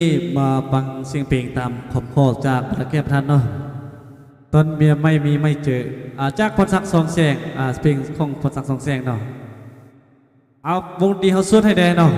ที่มาฟังเสียงเพลงตามขอบข้อจากพระแก้วท่านเนาะตอนเมียไม่มีไม่เจอจากพรศักดิ์สองแสงเพลงของพรศักดิ์สองแสงเนาะเอาวงดีเขาสวดให้ได้เนาะ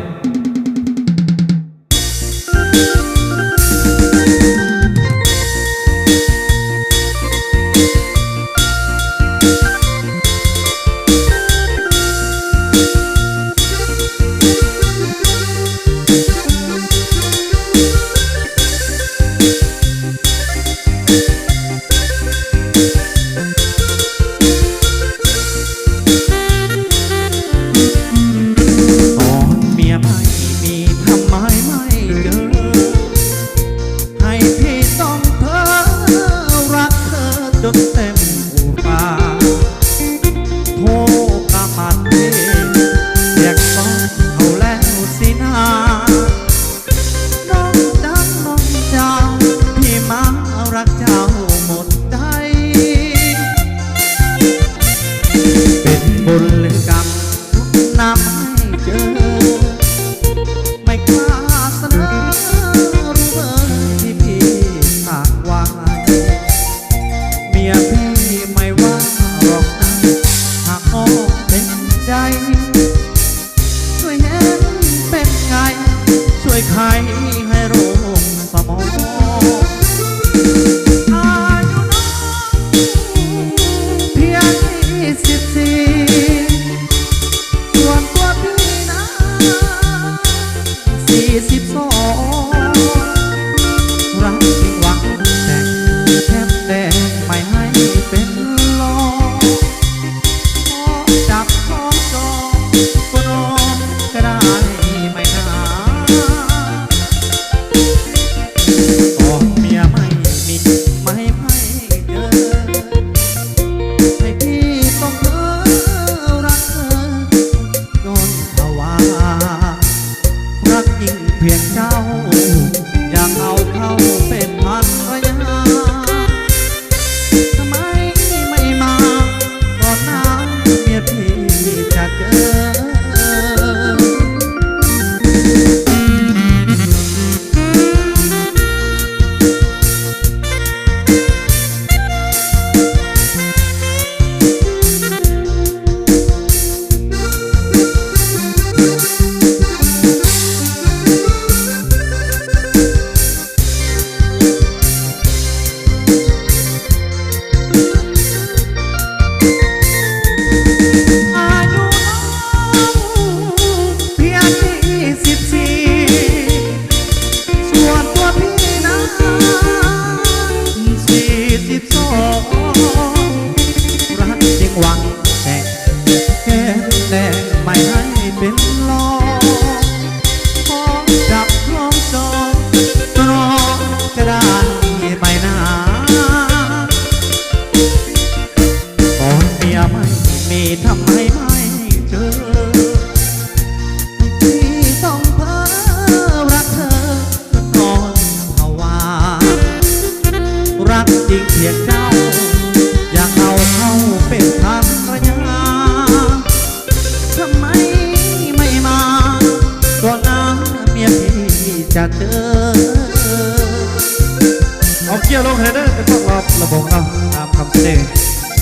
เอาเกี่ยวลงเฮเดอร์เป็นพวกเราระบบเราตามคำเสนอ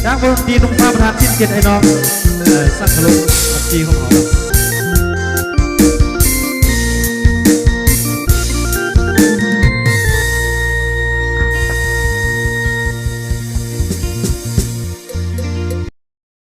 จากบนดีนุ่งฟ้าประธานชิ้นเกียรติไอ้น้องสักขลุ่มบัญชีของเขา